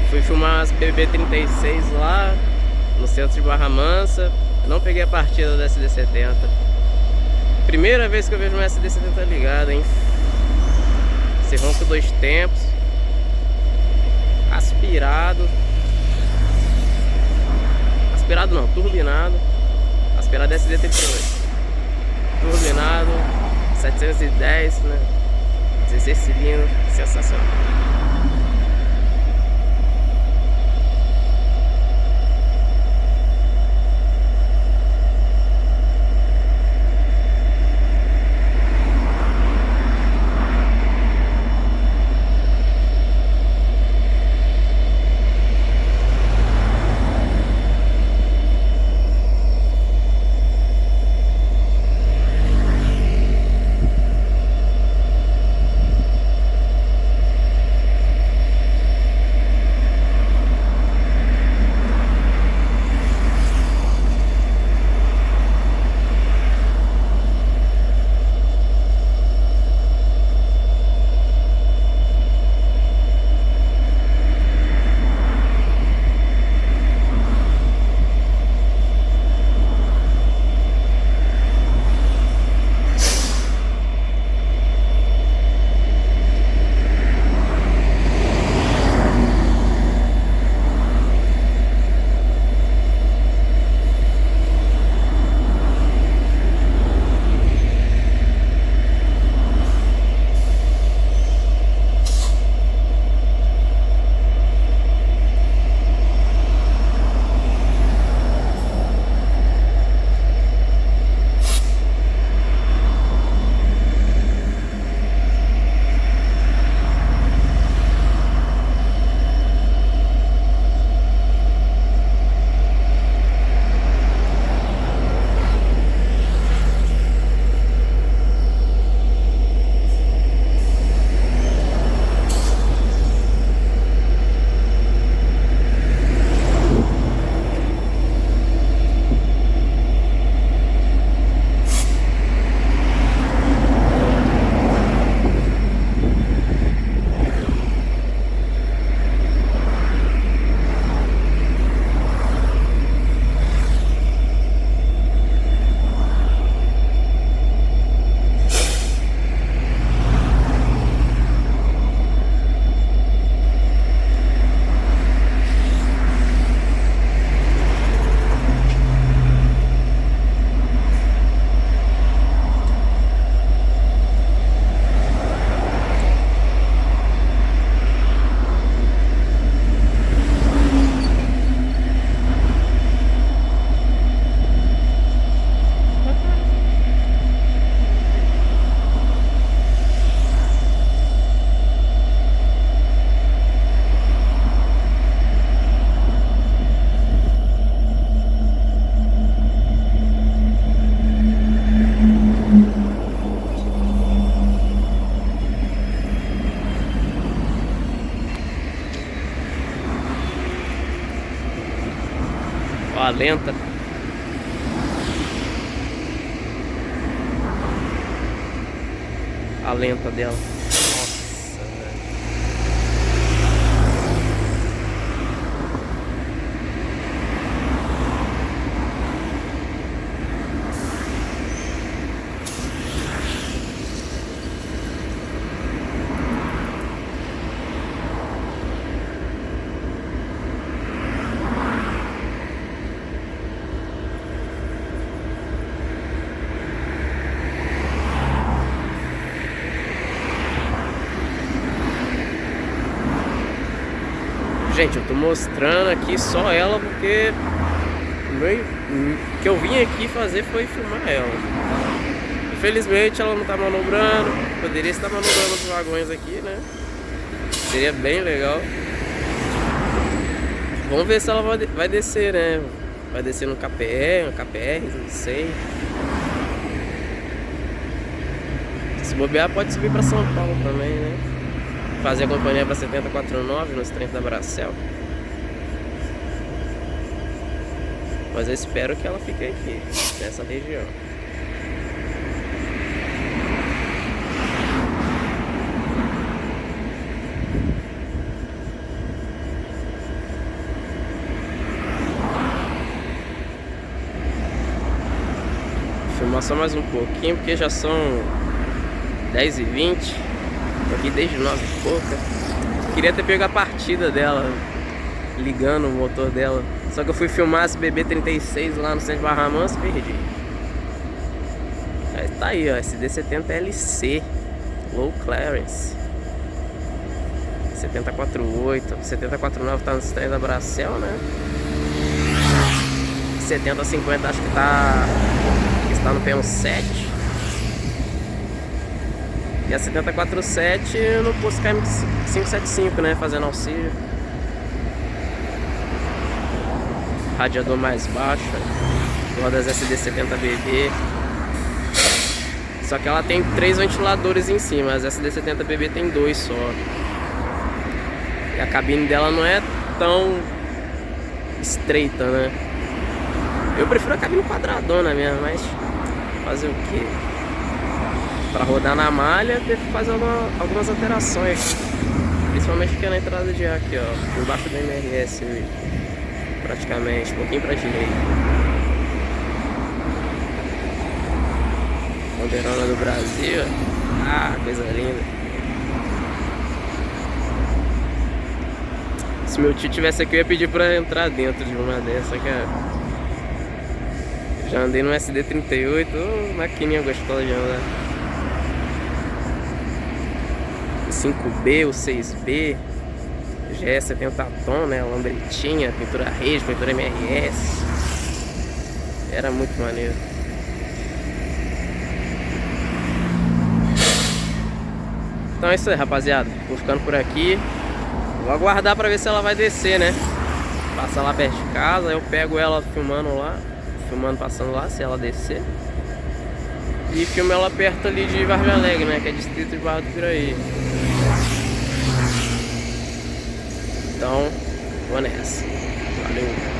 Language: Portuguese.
Fui filmar as BB36 lá no centro de Barra Mansa. Não peguei a partida do SD70. Primeira vez que eu vejo um SD70 ligado, hein? Esse ronco 2 tempos. Aspirado. Aspirado não, turbinado. Aspirado SD38. Turbinado. 710, né? 16 cilindros. Sensacional. Ó, a lenta. A lenta dela. Nossa, velho. Gente, eu tô mostrando aqui só ela porque o que eu vim aqui fazer foi filmar ela. Infelizmente ela não tá manobrando. Poderia estar manobrando os vagões aqui, né? Seria bem legal. Vamos ver se ela vai descer, né? Vai descer no KPR, não sei. Se bobear pode subir pra São Paulo também, né? Fazer a companhia para 7049 nos trens da Bracel. Mas eu espero que ela fique aqui, nessa região. só mais um pouquinho, porque já são 10h20. Tô aqui desde 9h e pouca. Queria ter pego a partida dela, ligando o motor dela. Só que eu fui filmar esse BB36 lá no centro de Barra Mansa e perdi. Aí tá aí, ó, SD70LC Low Clearance 7048, 7049 tá nos trens da Bracel, né? 7050 acho que está no P17. E a 7047 no posto KM575, né? Fazendo auxílio. Radiador mais baixo. Rodas SD70BB. Só que ela tem 3 ventiladores em cima. As SD70BB tem 2 só. E a cabine dela não é tão estreita, né? Eu prefiro a cabine quadradona mesmo, mas fazer o quê? Pra rodar na malha, teve que fazer algumas alterações. Principalmente aqui na entrada de ar, aqui, ó. Por baixo do MRS, praticamente, um pouquinho pra direita. Bandeirona do Brasil. Ah, coisa linda. Se meu tio tivesse aqui, eu ia pedir pra entrar dentro de uma dessa, cara. Já andei no SD38, maquininha gostosa de andar. O 5B, o 6B, GE 70 tom, né? Lambretinha, pintura Reis, pintura MRS. Era muito maneiro. Então é isso aí, rapaziada. Vou ficando por aqui. Vou aguardar pra ver se ela vai descer, né? Passa lá perto de casa, eu pego ela filmando lá. Filmando, passando lá, se ela descer. E filmo ela perto ali de Vargem Alegre, né? Que é distrito de Barra do Piraí. Então, vou nessa. Valeu.